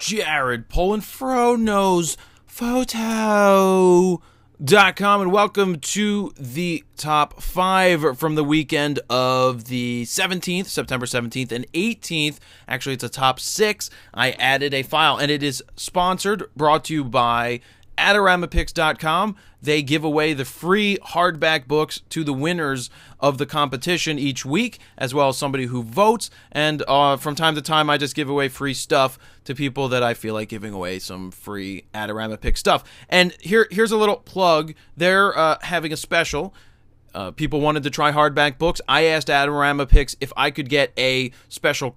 Jared pulling Fro Knows Photo.com, and welcome to the top 5 from the weekend of the 17th, September 17th and 18th. Actually, it's a top 6. I added a file, and it is sponsored, brought to you by AdoramaPix.com. They give away the free hardback books to the winners of the competition each week, as well as somebody who votes. And from time to time, I just give away free stuff to people that I feel like giving away some free AdoramaPix stuff. And here's a little plug. They're having a special. People wanted to try hardback books. I asked AdoramaPix if I could get a special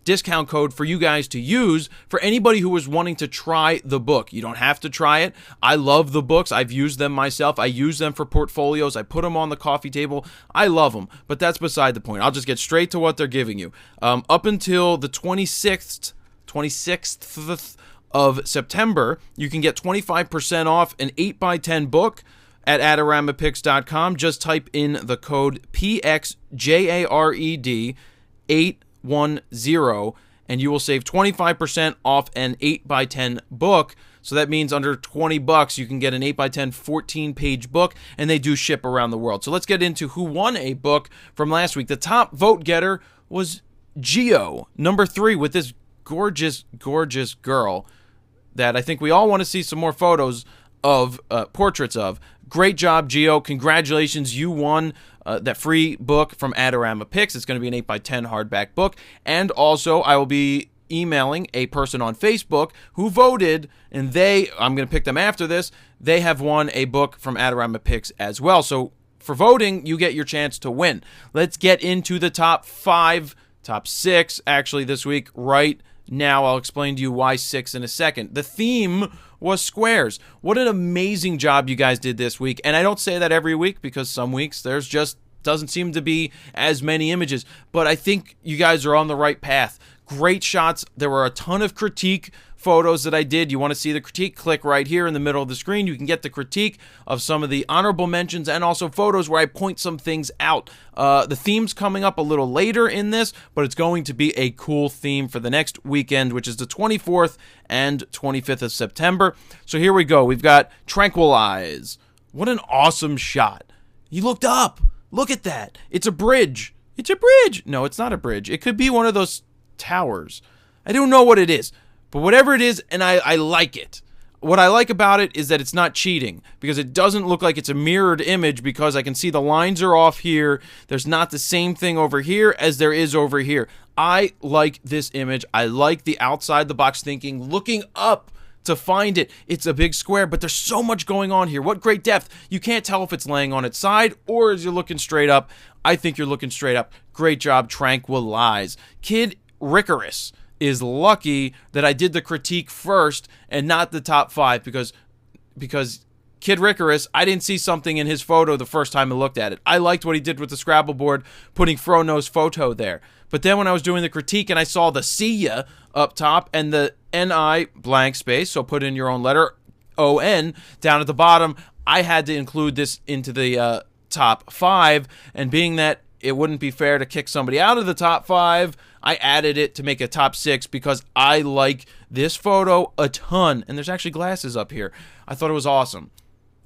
discount code for you guys to use for anybody who was wanting to try the book. You don't have to try it. I love the books. I've used them myself. I use them for portfolios. I put them on the coffee table. I love them, but that's beside the point. I'll just get straight to what they're giving you. Up until the 26th of September, you can get 25% off an 8x10 book at AdoramaPix.com. Just type in the code PXJARED 810 and you will save 25% off an 8x10 book. So that means under $20 you can get an 8x10 14-page book, and they do ship around the world. So let's get into who won a book from last week. The top vote getter was Geo, number 3, with this gorgeous, gorgeous girl that I think we all want to see some more photos of, portraits of. Great job, Geo. Congratulations. You won that free book from AdoramaPix. It's going to be an 8x10 hardback book. And also, I will be emailing a person on Facebook who voted, and I'm going to pick them after this. They have won a book from AdoramaPix as well. So for voting, you get your chance to win. Let's get into the top 6, actually, this week right now. I'll explain to you why 6 in a second. The theme was squares. What an amazing job you guys did this week. And I don't say that every week because some weeks there's just doesn't seem to be as many images. But I think you guys are on the right path. Great shots. There were a ton of critique photos that I did. You want to see the critique? Click right here in the middle of the screen. You can get the critique of some of the honorable mentions and also photos where I point some things out. The theme's coming up a little later in this, but it's going to be a cool theme for the next weekend, which is the 24th and 25th of September. So here we go. We've got Tranquilize. What an awesome shot. He looked up. Look at that. It's a bridge. It's a bridge. No, it's not a bridge. It could be one of those towers. I don't know what it is. But whatever it is, and I like it. What I like about it is that it's not cheating, because it doesn't look like it's a mirrored image, because I can see the lines are off here. There's not the same thing over here as there is over here. I like this image. I like the outside the box thinking, looking up to find it. It's a big square, but there's so much going on here. What great depth. You can't tell if it's laying on its side or as you're looking straight up. I think you're looking straight up. Great job, Tranquilize. Kid Ricarus is lucky that I did the critique first and not the top 5, because Kid Ricarus, I didn't see something in his photo the first time I looked at it. I liked what he did with the Scrabble board, putting Fro Knows Photo there. But then when I was doing the critique and I saw the see ya up top and the NI blank space, so put in your own letter, ON, down at the bottom, I had to include this into the top 5, and being that it wouldn't be fair to kick somebody out of the top 5, I added it to make a top 6 because I like this photo a ton. And there's actually glasses up here. I thought it was awesome.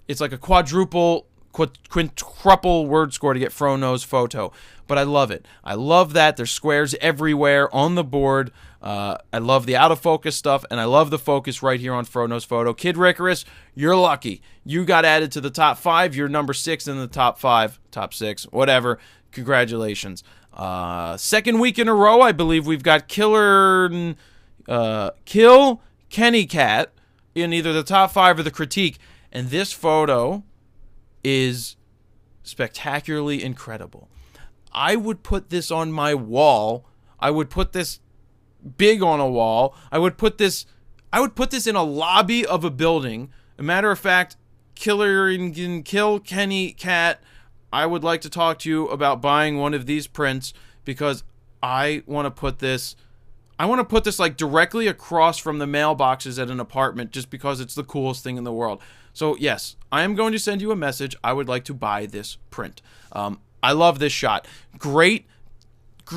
It's like a quintuple word score to get Fro Knows Photo. But I love it. I love that. There's squares everywhere on the board. I love the out of focus stuff, and I love the focus right here on Fro Knows Photo. Kid Ricarus, you're lucky. You got added to the top 5. You're number 6 in the top 5, top 6, whatever. Congratulations. Second week in a row, I believe we've got Kill Kenny Cat in either the top 5 or the critique. And this photo is spectacularly incredible. I would put this on my wall. I would put this big on a wall. I would put this in a lobby of a building. A matter of fact, Kill Kenny Cat, I would like to talk to you about buying one of these prints, because I want to put this like directly across from the mailboxes at an apartment, just because it's the coolest thing in the world. So yes, I am going to send you a message. I would like to buy this print. I love this shot.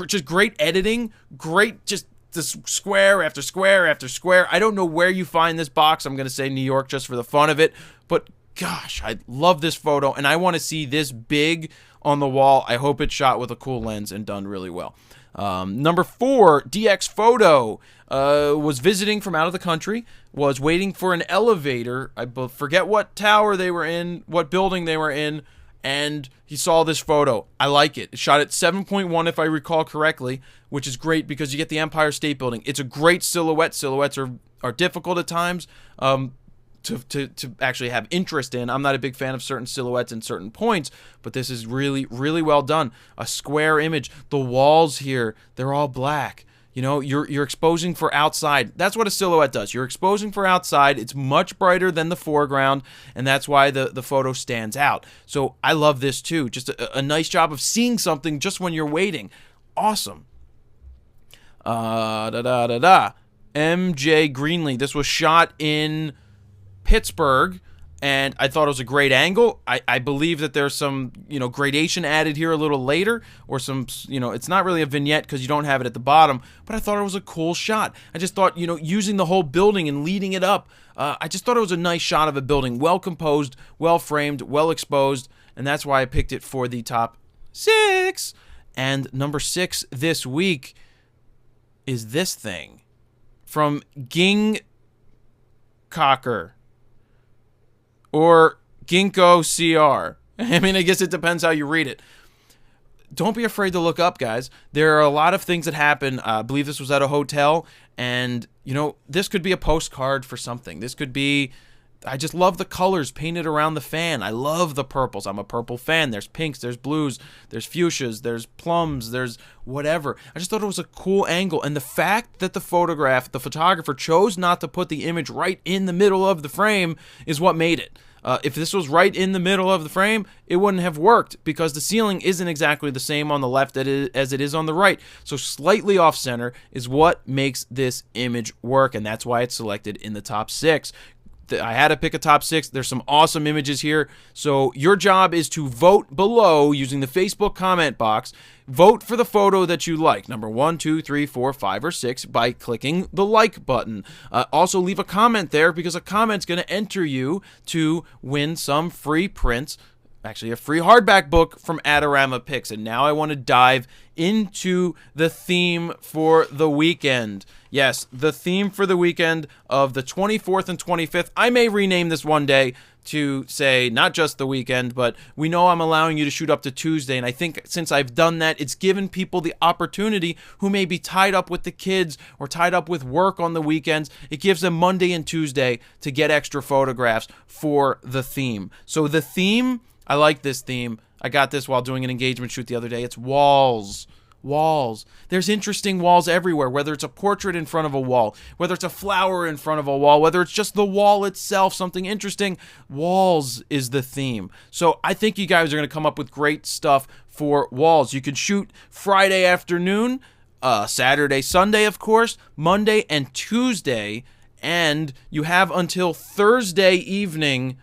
Just great editing, great just this square after square after square. I don't know where you find this box. I'm going to say New York just for the fun of it. But gosh, I love this photo, and I want to see this big on the wall. I hope it's shot with a cool lens and done really well. Number 4, DX Photo was visiting from out of the country, was waiting for an elevator. I forget what tower they were in, what building they were in, and he saw this photo. I like it. It's shot at 7.1 if I recall correctly, which is great because you get the Empire State Building. It's a great silhouette. Silhouettes are difficult at times to actually have interest in. I'm not a big fan of certain silhouettes and certain points, but this is really, really well done. A square image. The walls here, they're all black. You know, you're exposing for outside. That's what a silhouette does. You're exposing for outside. It's much brighter than the foreground, and that's why the photo stands out. So I love this too. Just a nice job of seeing something just when you're waiting. Awesome. MJ Greenlee. This was shot in Pittsburgh, and I thought it was a great angle. I believe that there's some, gradation added here a little later, or some, it's not really a vignette because you don't have it at the bottom, but I thought it was a cool shot. I just thought, using the whole building and leading it up, I just thought it was a nice shot of a building, well composed, well framed, well exposed, and that's why I picked it for the top 6. And number 6 this week is this thing from Ging Cocker. Or Ginkgo CR. I mean, I guess it depends how you read it. Don't be afraid to look up, guys. There are a lot of things that happen. I believe this was at a hotel, and, this could be a postcard for something. This could be... I just love the colors painted around the fan. I love the purples. I'm a purple fan. There's pinks, there's blues, there's fuchsias, there's plums, there's whatever. I just thought it was a cool angle. And the fact that the photographer chose not to put the image right in the middle of the frame is what made it. If this was right in the middle of the frame, it wouldn't have worked because the ceiling isn't exactly the same on the left as it is on the right. So slightly off center is what makes this image work, and that's why it's selected in the top 6. I had to pick a top 6. There's some awesome images here. So your job is to vote below using the Facebook comment box. Vote for the photo that you like. Number 1, 2, 3, 4, 5, or 6 by clicking the like button. Also leave a comment there because a comment's going to enter you to win some free prints. Actually, a free hardback book from AdoramaPix. And now I want to dive into the theme for the weekend. Yes, the theme for the weekend of the 24th and 25th. I may rename this one day to say not just the weekend, but we know I'm allowing you to shoot up to Tuesday. And I think since I've done that, it's given people the opportunity who may be tied up with the kids or tied up with work on the weekends. It gives them Monday and Tuesday to get extra photographs for the theme. So the theme... I like this theme. I got this while doing an engagement shoot the other day. It's walls. Walls. There's interesting walls everywhere, whether it's a portrait in front of a wall, whether it's a flower in front of a wall, whether it's just the wall itself, something interesting. Walls is the theme. So I think you guys are going to come up with great stuff for walls. You can shoot Friday afternoon, Saturday, Sunday, of course, Monday and Tuesday, and you have until Thursday evening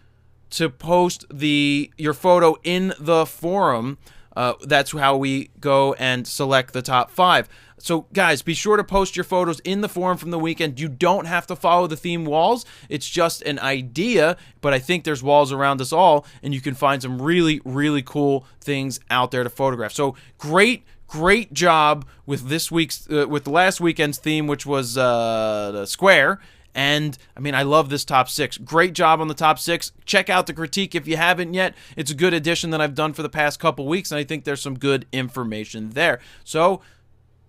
to post your photo in the forum. That's how we go and select the top 5. So guys, be sure to post your photos in the forum from the weekend. You don't have to follow the theme walls. It's just an idea, but I think there's walls around us all, and you can find some really, really cool things out there to photograph. So great job with this week's, with the last weekend's theme, which was the square. And, I mean, I love this top 6. Great job on the top 6. Check out the critique if you haven't yet. It's a good addition that I've done for the past couple weeks, and I think there's some good information there. So,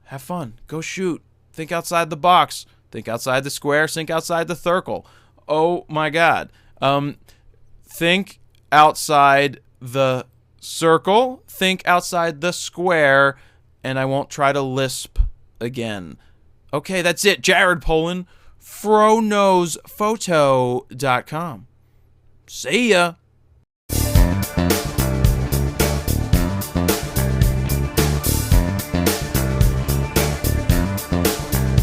have fun. Go shoot. Think outside the box. Think outside the square. Think outside the circle. Oh, my God. Think outside the circle. Think outside the square. And I won't try to lisp again. Okay, that's it. Jared Polin. FroKnowsPhoto.com. See ya.